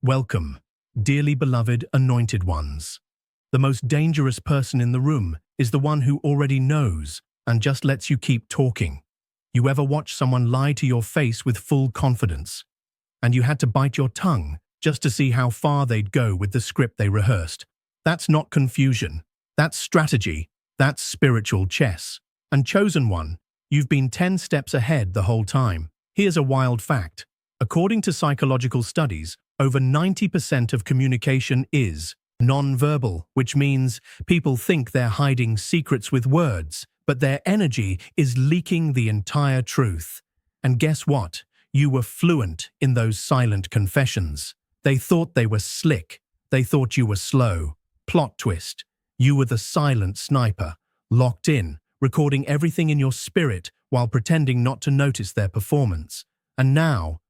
Welcome, dearly beloved anointed ones. The most dangerous person in the room is the one who already knows and just lets you keep talking. You ever watch someone lie to your face with full confidence, and you had to bite your tongue just to see how far they'd go with the script they rehearsed? That's not confusion. That's strategy. That's spiritual chess. And chosen one, you've been 10 steps ahead the whole time. Here's a wild fact. According to psychological studies, over 90% of communication is non-verbal, which means people think they're hiding secrets with words, but their energy is leaking the entire truth. And guess what? You were fluent in those silent confessions. They thought they were slick. They thought you were slow. Plot twist. You were the silent sniper, locked in, recording everything in your spirit while pretending not to notice their performance. And now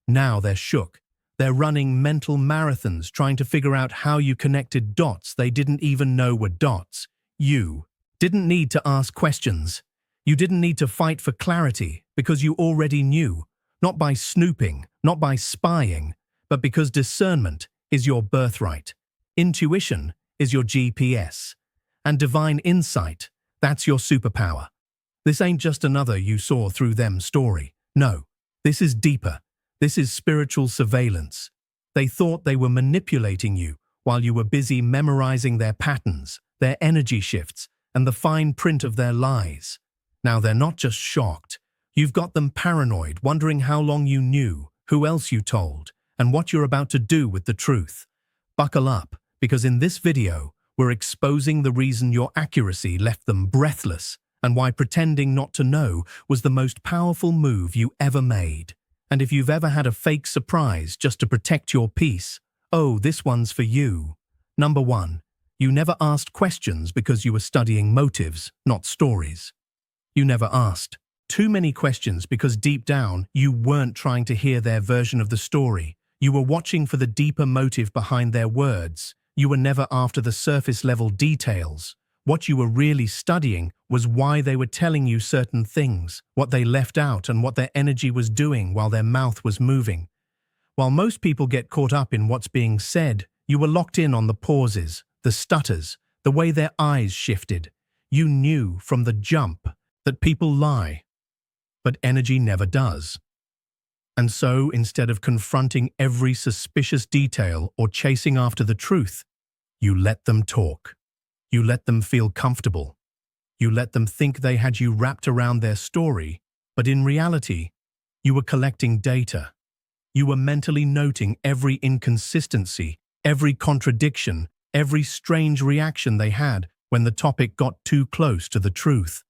they're shook. They're running mental marathons trying to figure out how you connected dots they didn't even know were dots. You didn't need to ask questions. You didn't need to fight for clarity because you already knew, not by snooping, not by spying, but because discernment is your birthright. Intuition is your GPS. And divine insight, that's your superpower. This ain't just another you saw through them story. No, this is deeper. This is spiritual surveillance. They thought they were manipulating you while you were busy memorizing their patterns, their energy shifts, and the fine print of their lies. Now they're not just shocked. You've got them paranoid, wondering how long you knew, who else you told, and what you're about to do with the truth. Buckle up, because in this video, we're exposing the reason your accuracy left them breathless and why pretending not to know was the most powerful move you ever made. And if you've ever had a fake surprise just to protect your peace, oh, this one's for you. Number 1. You never asked questions because you were studying motives, not stories. You never asked too many questions because deep down you weren't trying to hear their version of the story. You were watching for the deeper motive behind their words. You were never after the surface-level details. What you were really studying was why they were telling you certain things, what they left out and what their energy was doing while their mouth was moving. While most people get caught up in what's being said, you were locked in on the pauses, the stutters, the way their eyes shifted. You knew from the jump that people lie, but energy never does. And so, instead of confronting every suspicious detail or chasing after the truth, you let them talk. You let them feel comfortable. You let them think they had you wrapped around their story, but in reality, you were collecting data. You were mentally noting every inconsistency, every contradiction, every strange reaction they had when the topic got too close to the truth.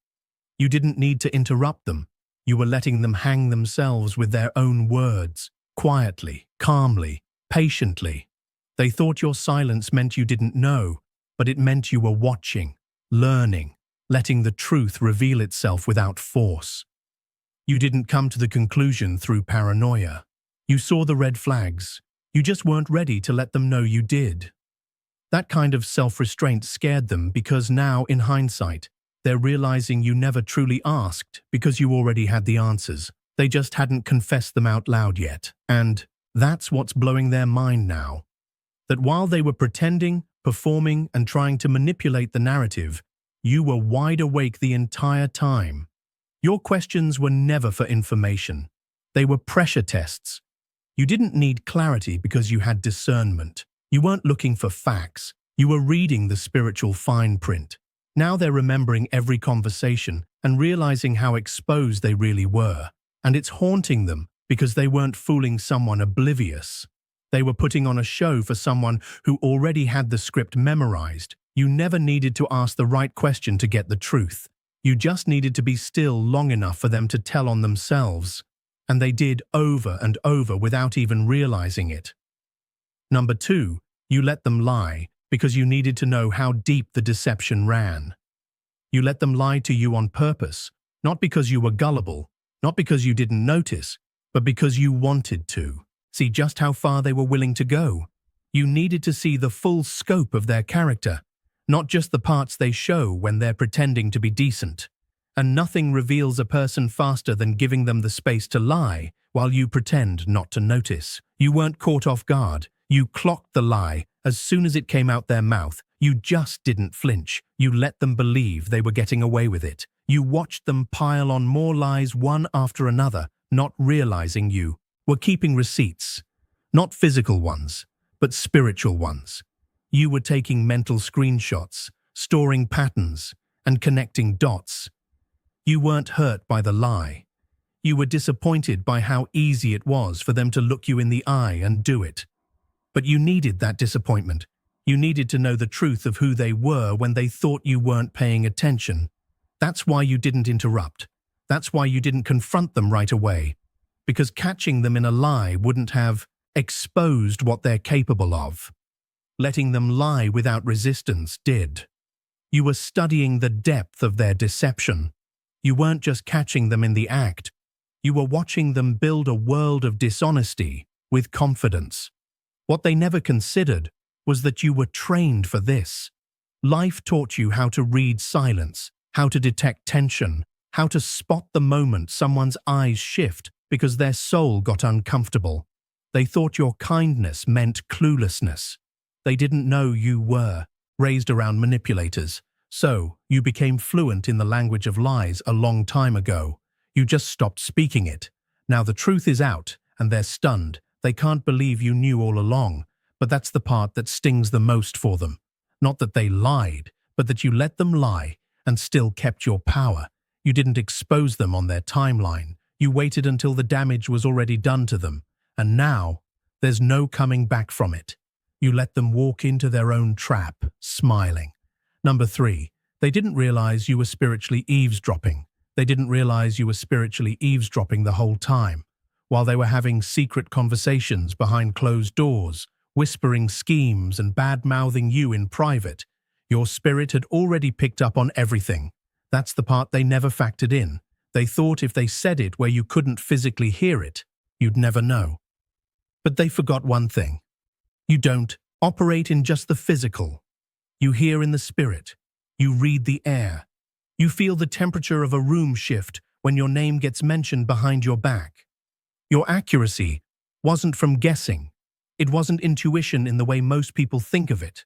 You didn't need to interrupt them. You were letting them hang themselves with their own words, quietly, calmly, patiently. They thought your silence meant you didn't know, but it meant you were watching, learning, letting the truth reveal itself without force. You didn't come to the conclusion through paranoia. You saw the red flags. You just weren't ready to let them know you did. That kind of self-restraint scared them because now, in hindsight, they're realizing you never truly asked because you already had the answers. They just hadn't confessed them out loud yet. And that's what's blowing their mind now. That while they were pretending, performing, and trying to manipulate the narrative, you were wide awake the entire time. Your questions were never for information. They were pressure tests. You didn't need clarity because you had discernment. You weren't looking for facts. You were reading the spiritual fine print. Now they're remembering every conversation and realizing how exposed they really were. And it's haunting them because they weren't fooling someone oblivious. They were putting on a show for someone who already had the script memorized. You never needed to ask the right question to get the truth. You just needed to be still long enough for them to tell on themselves. And they did over and over without even realizing it. Number 2, you let them lie because you needed to know how deep the deception ran. You let them lie to you on purpose, not because you were gullible, not because you didn't notice, but because you wanted to. See just how far they were willing to go. You needed to see the full scope of their character, not just the parts they show when they're pretending to be decent. And nothing reveals a person faster than giving them the space to lie while you pretend not to notice. You weren't caught off guard. You clocked the lie as soon as it came out their mouth. You just didn't flinch. You let them believe they were getting away with it. You watched them pile on more lies one after another, not realizing you were keeping receipts. Not physical ones, but spiritual ones. You were taking mental screenshots, storing patterns, and connecting dots. You weren't hurt by the lie. You were disappointed by how easy it was for them to look you in the eye and do it. But you needed that disappointment. You needed to know the truth of who they were when they thought you weren't paying attention. That's why you didn't interrupt. That's why you didn't confront them right away. Because catching them in a lie wouldn't have exposed what they're capable of. Letting them lie without resistance did. You were studying the depth of their deception. You weren't just catching them in the act. You were watching them build a world of dishonesty with confidence. What they never considered was that you were trained for this. Life taught you how to read silence, how to detect tension, how to spot the moment someone's eyes shift because their soul got uncomfortable. They thought your kindness meant cluelessness. They didn't know you were raised around manipulators. So, you became fluent in the language of lies a long time ago. You just stopped speaking it. Now the truth is out, and they're stunned. They can't believe you knew all along. But that's the part that stings the most for them. Not that they lied, but that you let them lie and still kept your power. You didn't expose them on their timeline. You waited until the damage was already done to them. And now, there's no coming back from it. You let them walk into their own trap, smiling. Number 3, they didn't realize you were spiritually eavesdropping. They didn't realize you were spiritually eavesdropping the whole time. While they were having secret conversations behind closed doors, whispering schemes and bad-mouthing you in private, your spirit had already picked up on everything. That's the part they never factored in. They thought if they said it where you couldn't physically hear it, you'd never know. But they forgot one thing. You don't operate in just the physical. You hear in the spirit. You read the air. You feel the temperature of a room shift when your name gets mentioned behind your back. Your accuracy wasn't from guessing. It wasn't intuition in the way most people think of it.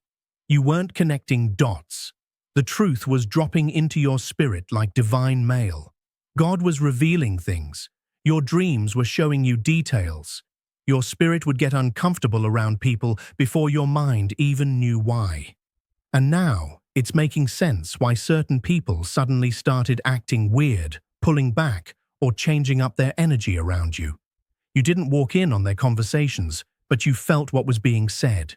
You weren't connecting dots. The truth was dropping into your spirit like divine mail. God was revealing things. Your dreams were showing you details. Your spirit would get uncomfortable around people before your mind even knew why. And now, it's making sense why certain people suddenly started acting weird, pulling back, or changing up their energy around you. You didn't walk in on their conversations, but you felt what was being said.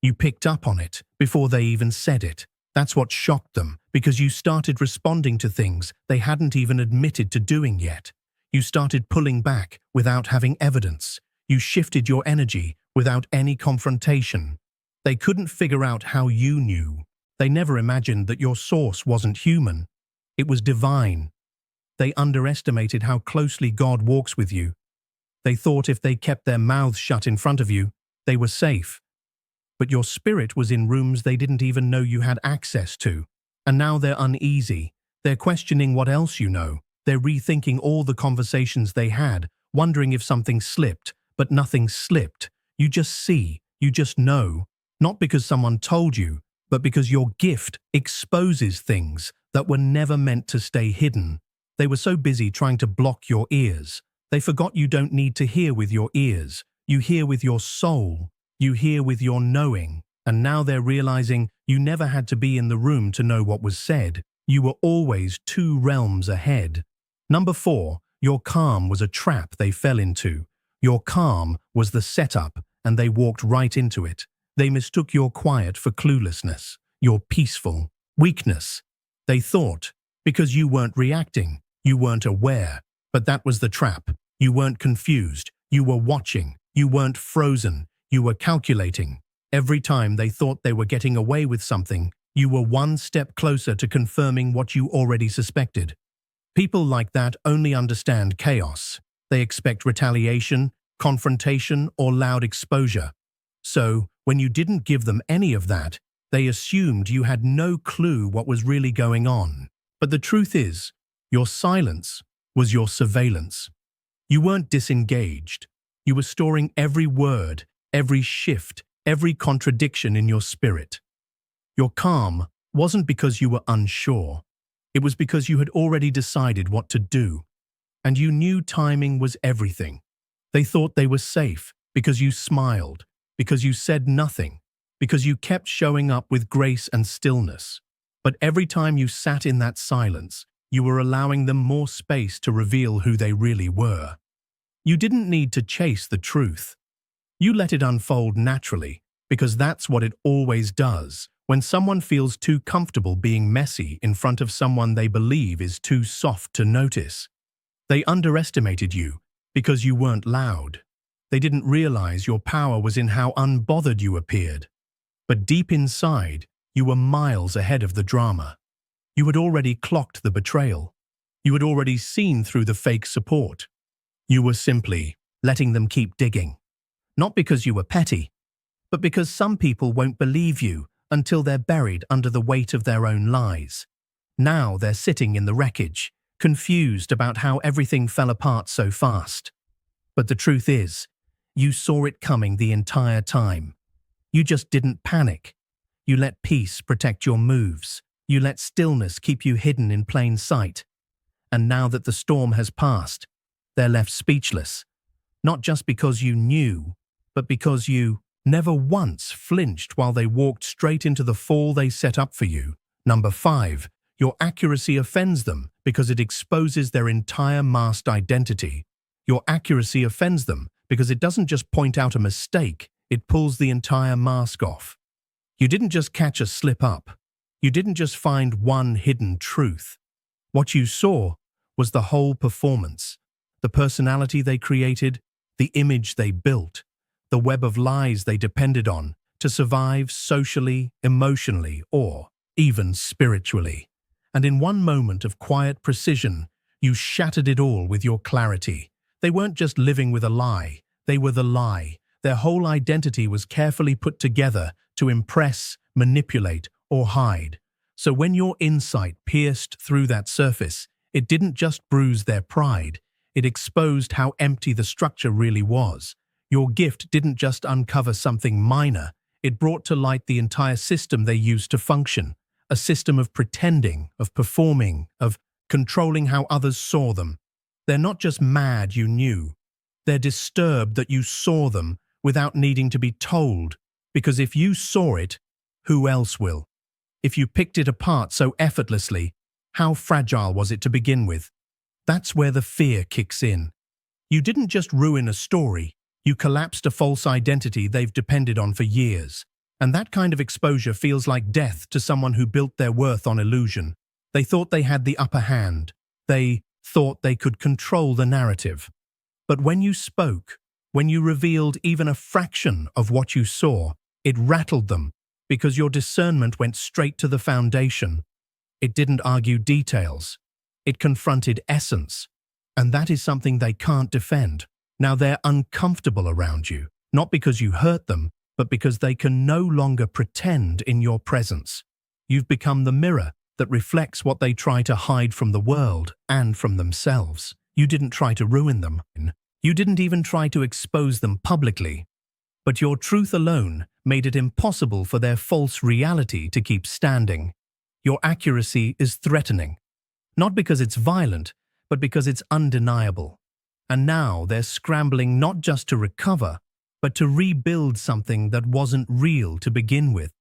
You picked up on it before they even said it. That's what shocked them, because you started responding to things they hadn't even admitted to doing yet. You started pulling back without having evidence. You shifted your energy without any confrontation. They couldn't figure out how you knew. They never imagined that your source wasn't human. It was divine. They underestimated how closely God walks with you. They thought if they kept their mouths shut in front of you, they were safe. But your spirit was in rooms they didn't even know you had access to. And now they're uneasy. They're questioning what else you know. They're rethinking all the conversations they had, wondering if something slipped. But nothing slipped. You just see, you just know. Not because someone told you, but because your gift exposes things that were never meant to stay hidden. They were so busy trying to block your ears. They forgot you don't need to hear with your ears. You hear with your soul. You hear with your knowing. And now they're realizing you never had to be in the room to know what was said. You were always 2 realms ahead. Number 4, your calm was a trap they fell into. Your calm was the setup, and they walked right into it. They mistook your quiet for cluelessness, your peaceful weakness. They thought, because you weren't reacting, you weren't aware. But that was the trap. You weren't confused. You were watching. You weren't frozen. You were calculating. Every time they thought they were getting away with something, you were one step closer to confirming what you already suspected. People like that only understand chaos. They expect retaliation, confrontation, or loud exposure. So, when you didn't give them any of that, they assumed you had no clue what was really going on. But the truth is, your silence was your surveillance. You weren't disengaged. You were storing every word, every shift, every contradiction in your spirit. Your calm wasn't because you were unsure. It was because you had already decided what to do, and you knew timing was everything. They thought they were safe because you smiled, because you said nothing, because you kept showing up with grace and stillness. But every time you sat in that silence, you were allowing them more space to reveal who they really were. You didn't need to chase the truth. You let it unfold naturally, because that's what it always does. When someone feels too comfortable being messy in front of someone they believe is too soft to notice. They underestimated you because you weren't loud. They didn't realize your power was in how unbothered you appeared. But deep inside, you were miles ahead of the drama. You had already clocked the betrayal. You had already seen through the fake support. You were simply letting them keep digging. Not because you were petty, but because some people won't believe you until they're buried under the weight of their own lies. Now they're sitting in the wreckage, confused about how everything fell apart so fast. But the truth is, you saw it coming the entire time. You just didn't panic. You let peace protect your moves. You let stillness keep you hidden in plain sight. And now that the storm has passed, they're left speechless. Not just because you knew, but because you never once flinched while they walked straight into the fall they set up for you. Number 5, your accuracy offends them because it exposes their entire masked identity. Your accuracy offends them because it doesn't just point out a mistake, it pulls the entire mask off. You didn't just catch a slip-up. You didn't just find one hidden truth. What you saw was the whole performance, the personality they created, the image they built, the web of lies they depended on to survive socially, emotionally, or even spiritually. And in one moment of quiet precision, you shattered it all with your clarity. They weren't just living with a lie, they were the lie. Their whole identity was carefully put together to impress, manipulate, or hide. So when your insight pierced through that surface, it didn't just bruise their pride, it exposed how empty the structure really was. Your gift didn't just uncover something minor, it brought to light the entire system they used to function. A system of pretending, of performing, of controlling how others saw them. They're not just mad you knew. They're disturbed that you saw them without needing to be told. Because if you saw it, who else will? If you picked it apart so effortlessly, how fragile was it to begin with? That's where the fear kicks in. You didn't just ruin a story, you collapsed a false identity they've depended on for years. And that kind of exposure feels like death to someone who built their worth on illusion. They thought they had the upper hand. They thought they could control the narrative. But when you spoke, when you revealed even a fraction of what you saw, it rattled them because your discernment went straight to the foundation. It didn't argue details. It confronted essence. And that is something they can't defend. Now they're uncomfortable around you, not because you hurt them, but because they can no longer pretend in your presence. You've become the mirror that reflects what they try to hide from the world and from themselves. You didn't try to ruin them. You didn't even try to expose them publicly. But your truth alone made it impossible for their false reality to keep standing. Your accuracy is threatening, not because it's violent, but because it's undeniable. And now they're scrambling not just to recover, but to rebuild something that wasn't real to begin with.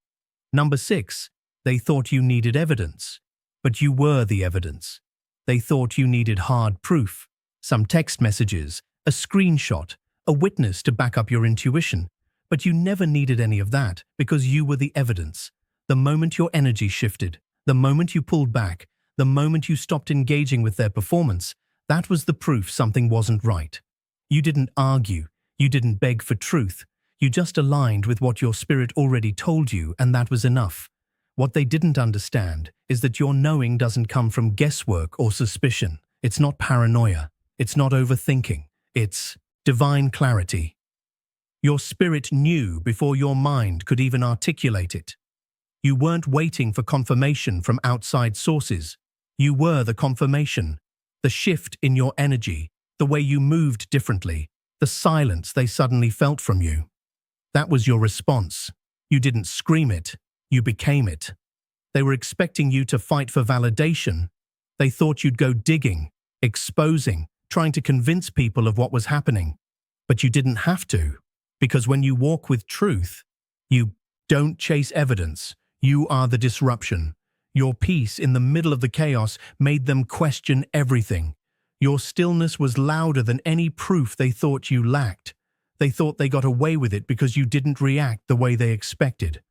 Number 6, they thought you needed evidence, but you were the evidence. They thought you needed hard proof, some text messages, a screenshot, a witness to back up your intuition, but you never needed any of that because you were the evidence. The moment your energy shifted, the moment you pulled back, the moment you stopped engaging with their performance, that was the proof something wasn't right. You didn't argue. You didn't beg for truth. You just aligned with what your spirit already told you, and that was enough. What they didn't understand is that your knowing doesn't come from guesswork or suspicion. It's not paranoia. It's not overthinking. It's divine clarity. Your spirit knew before your mind could even articulate it. You weren't waiting for confirmation from outside sources. You were the confirmation, the shift in your energy, the way you moved differently, the silence they suddenly felt from you. That was your response. You didn't scream it, you became it. They were expecting you to fight for validation. They thought you'd go digging, exposing, trying to convince people of what was happening. But you didn't have to, because when you walk with truth, you don't chase evidence. You are the disruption. Your peace in the middle of the chaos made them question everything. Your stillness was louder than any proof they thought you lacked. They thought they got away with it because you didn't react the way they expected.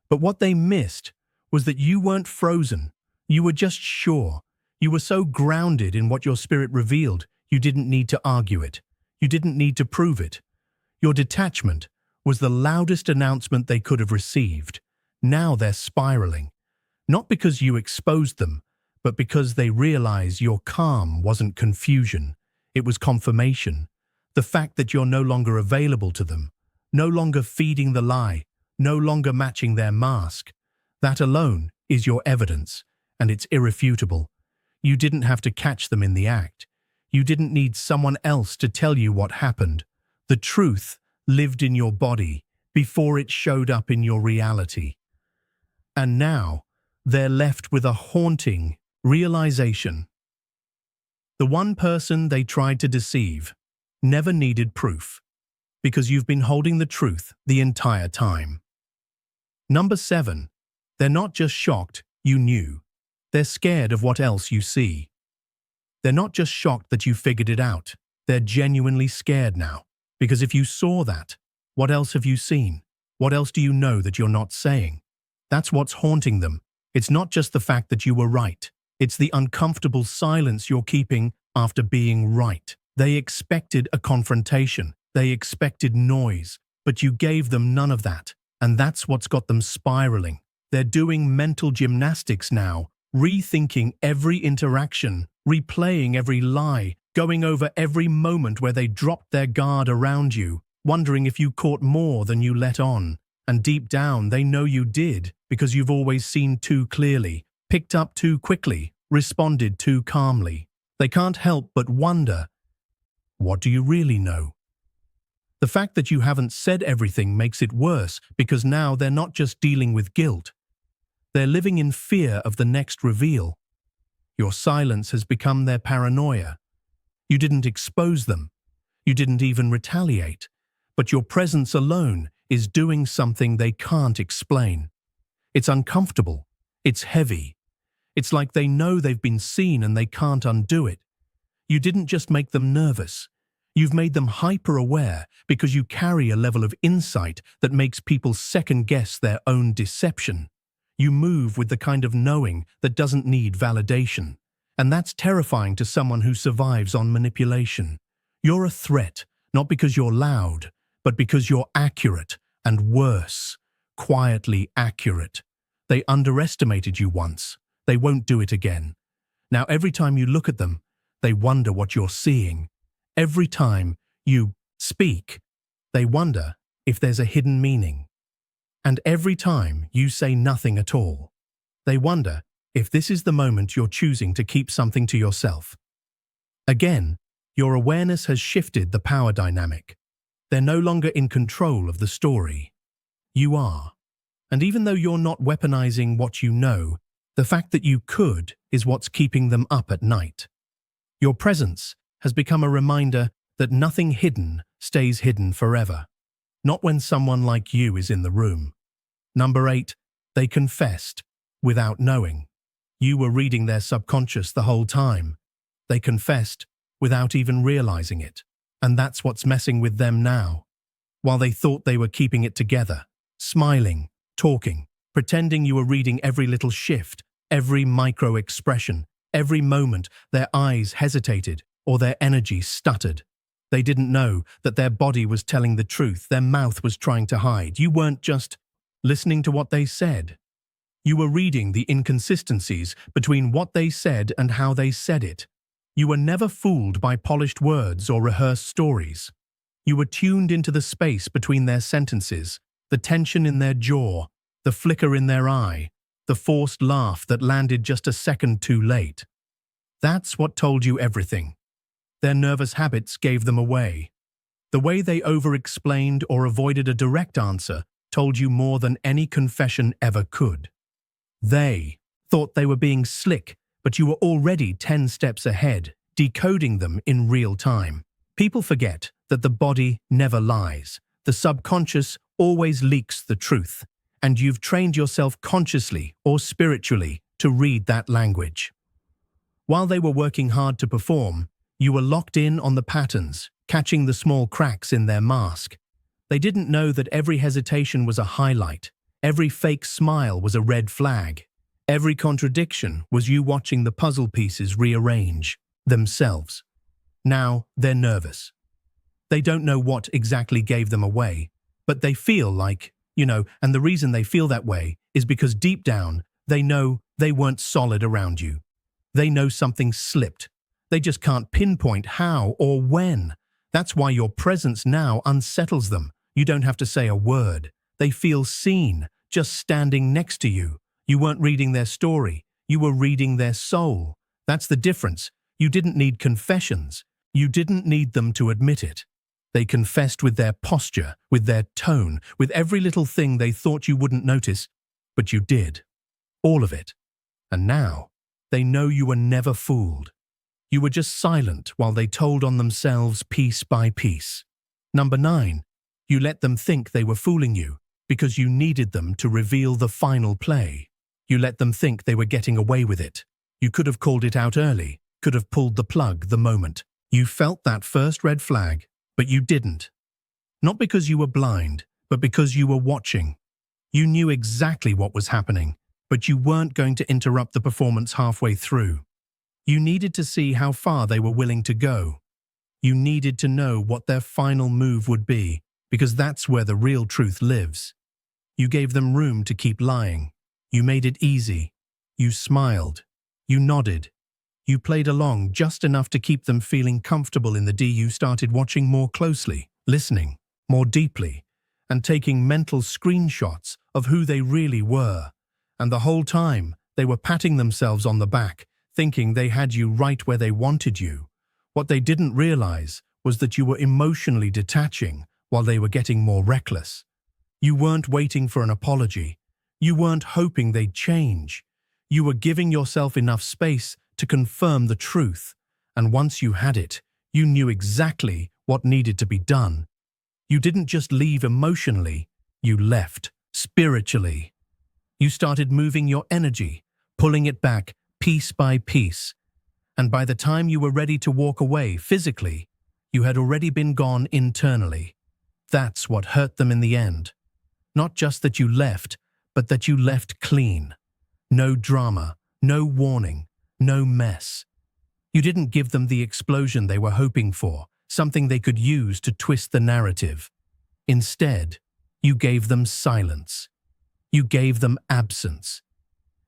But what they missed was that you weren't frozen. You were just sure. You were so grounded in what your spirit revealed, you didn't need to argue it. You didn't need to prove it. Your detachment was the loudest announcement they could have received. Now they're spiraling. Not because you exposed them, but because they realize your calm wasn't confusion. It was confirmation. The fact that you're no longer available to them, no longer feeding the lie, no longer matching their mask. That alone is your evidence, and it's irrefutable. You didn't have to catch them in the act. You didn't need someone else to tell you what happened. The truth lived in your body before it showed up in your reality. And now, they're left with a haunting realization. The one person they tried to deceive never needed proof, because you've been holding the truth the entire time. Number 7, they're not just shocked you knew. They're scared of what else you see. They're not just shocked that you figured it out. They're genuinely scared now, because if you saw that, what else have you seen? What else do you know that you're not saying? That's what's haunting them. It's not just the fact that you were right. It's the uncomfortable silence you're keeping after being right. They expected a confrontation. They expected noise, but you gave them none of that. And that's what's got them spiraling. They're doing mental gymnastics now, rethinking every interaction, replaying every lie, going over every moment where they dropped their guard around you, wondering if you caught more than you let on. And deep down, they know you did, because you've always seen too clearly, picked up too quickly, responded too calmly. They can't help but wonder, what do you really know? The fact that you haven't said everything makes it worse, because now they're not just dealing with guilt. They're living in fear of the next reveal. Your silence has become their paranoia. You didn't expose them. You didn't even retaliate. But your presence alone is doing something they can't explain. It's uncomfortable. It's heavy. It's like they know they've been seen and they can't undo it. You didn't just make them nervous. You've made them hyper-aware because you carry a level of insight that makes people second-guess their own deception. You move with the kind of knowing that doesn't need validation. And that's terrifying to someone who survives on manipulation. You're a threat, not because you're loud, but because you're accurate, and worse, quietly accurate. They underestimated you once. They won't do it again. Now every time you look at them, they wonder what you're seeing. Every time you speak, they wonder if there's a hidden meaning. And every time you say nothing at all, they wonder if this is the moment you're choosing to keep something to yourself. Again, your awareness has shifted the power dynamic. They're no longer in control of the story. You are. And even though you're not weaponizing what you know, the fact that you could is what's keeping them up at night. Your presence has become a reminder that nothing hidden stays hidden forever. Not when someone like you is in the room. Number 8, they confessed without knowing. You were reading their subconscious the whole time. They confessed without even realizing it. And that's what's messing with them now. While they thought they were keeping it together, smiling, talking, pretending you were reading every little shift, every micro-expression, every moment their eyes hesitated or their energy stuttered. They didn't know that their body was telling the truth, their mouth was trying to hide. You weren't just listening to what they said. You were reading the inconsistencies between what they said and how they said it. You were never fooled by polished words or rehearsed stories. You were tuned into the space between their sentences, the tension in their jaw, the flicker in their eye, the forced laugh that landed just a second too late. That's what told you everything. Their nervous habits gave them away. The way they over-explained or avoided a direct answer told you more than any confession ever could. They thought they were being slick, but you were already 10 steps ahead, decoding them in real time. People forget that the body never lies. The subconscious always leaks the truth, and you've trained yourself consciously or spiritually to read that language. While they were working hard to perform, you were locked in on the patterns, catching the small cracks in their mask. They didn't know that every hesitation was a highlight, every fake smile was a red flag, every contradiction was you watching the puzzle pieces rearrange themselves. Now they're nervous. They don't know what exactly gave them away, but they feel like, and the reason they feel that way is because deep down, they know they weren't solid around you. They know something slipped. They just can't pinpoint how or when. That's why your presence now unsettles them. You don't have to say a word. They feel seen, just standing next to you. You weren't reading their story. You were reading their soul. That's the difference. You didn't need confessions. You didn't need them to admit it. They confessed with their posture, with their tone, with every little thing they thought you wouldn't notice, but you did. All of it. And now, they know you were never fooled. You were just silent while they told on themselves piece by piece. Number 9, you let them think they were fooling you because you needed them to reveal the final play. You let them think they were getting away with it. You could have called it out early, could have pulled the plug the moment. You felt that first red flag, but you didn't. Not because you were blind, but because you were watching. You knew exactly what was happening, but you weren't going to interrupt the performance halfway through. You needed to see how far they were willing to go. You needed to know what their final move would be, because that's where the real truth lives. You gave them room to keep lying. You made it easy. You smiled. You nodded. You played along just enough to keep them feeling comfortable in the D. You started watching more closely, listening more deeply, and taking mental screenshots of who they really were. And the whole time, they were patting themselves on the back, thinking they had you right where they wanted you. What they didn't realize was that you were emotionally detaching while they were getting more reckless. You weren't waiting for an apology. You weren't hoping they'd change. You were giving yourself enough space to confirm the truth, and once you had it, you knew exactly what needed to be done. You didn't just leave emotionally, you left spiritually. You started moving your energy, pulling it back piece by piece, and by the time you were ready to walk away physically, you had already been gone internally. That's what hurt them in the end. Not just that you left, but that you left clean. No drama, no warning, no mess. You didn't give them the explosion they were hoping for, something they could use to twist the narrative. Instead, you gave them silence. You gave them absence.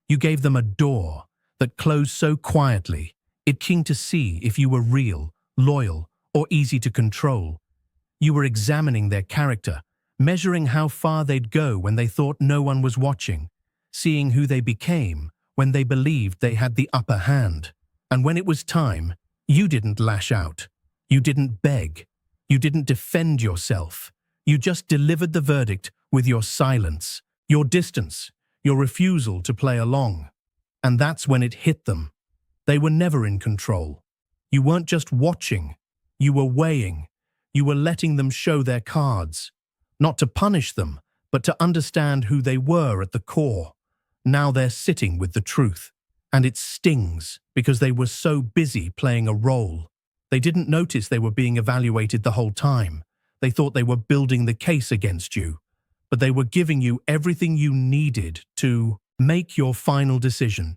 You gave them a door that closed so quietly, it came to see if you were real, loyal, or easy to control. You were examining their character, measuring how far they'd go when they thought no one was watching, seeing who they became when they believed they had the upper hand. And when it was time, you didn't lash out. You didn't beg. You didn't defend yourself. You just delivered the verdict with your silence, your distance, your refusal to play along. And that's when it hit them. They were never in control. You weren't just watching. You were weighing. You were letting them show their cards. Not to punish them, but to understand who they were at the core. Now they're sitting with the truth. And it stings because they were so busy playing a role. They didn't notice they were being evaluated the whole time. They thought they were building the case against you. But they were giving you everything you needed to make your final decision.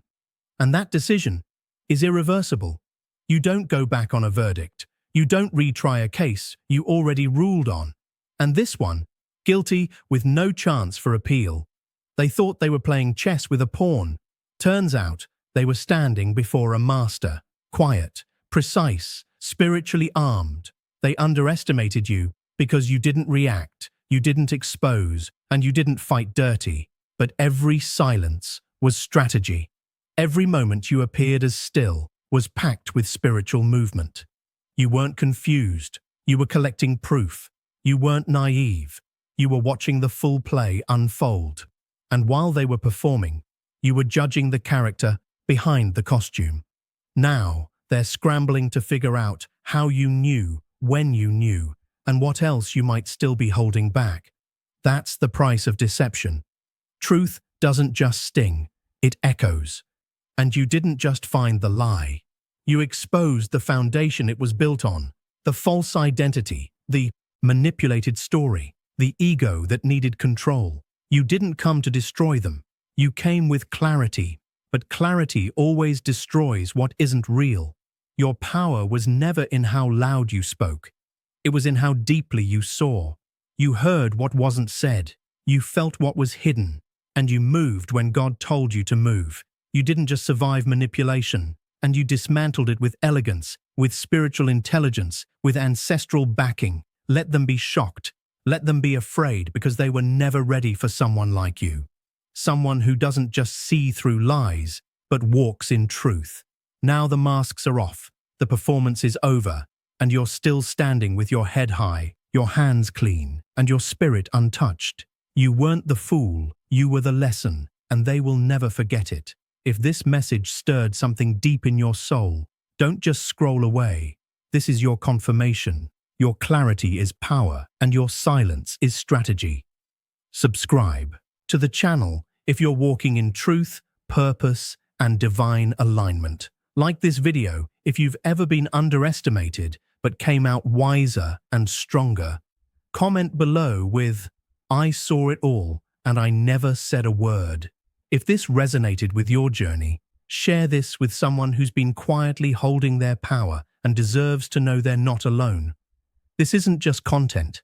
And that decision is irreversible. You don't go back on a verdict. You don't retry a case you already ruled on. And this one, guilty with no chance for appeal. They thought they were playing chess with a pawn. Turns out they were standing before a master, quiet, precise, spiritually armed. They underestimated you because you didn't react, you didn't expose, and you didn't fight dirty. But every silence was strategy. Every moment you appeared as still was packed with spiritual movement. You weren't confused. You were collecting proof. You weren't naive. You were watching the full play unfold. And while they were performing, you were judging the character behind the costume. Now, they're scrambling to figure out how you knew, when you knew, and what else you might still be holding back. That's the price of deception. Truth doesn't just sting, it echoes. And you didn't just find the lie. You exposed the foundation it was built on, the false identity, the manipulated story, the ego that needed control. You didn't come to destroy them. You came with clarity, but clarity always destroys what isn't real. Your power was never in how loud you spoke. It was in how deeply you saw. You heard what wasn't said. You felt what was hidden. And you moved when God told you to move. You didn't just survive manipulation, and you dismantled it with elegance, with spiritual intelligence, with ancestral backing. Let them be shocked. Let them be afraid because they were never ready for someone like you. Someone who doesn't just see through lies, but walks in truth. Now the masks are off, the performance is over, and you're still standing with your head high, your hands clean, and your spirit untouched. You weren't the fool, you were the lesson, and they will never forget it. If this message stirred something deep in your soul, don't just scroll away. This is your confirmation. Your clarity is power, and your silence is strategy. Subscribe to the channel if you're walking in truth, purpose, and divine alignment. Like this video if you've ever been underestimated but came out wiser and stronger. Comment below with, "I saw it all and I never said a word." If this resonated with your journey, share this with someone who's been quietly holding their power and deserves to know they're not alone. This isn't just content.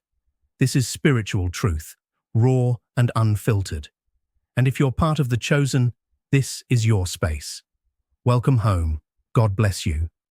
This is spiritual truth, raw and unfiltered. And if you're part of the chosen, this is your space. Welcome home. God bless you.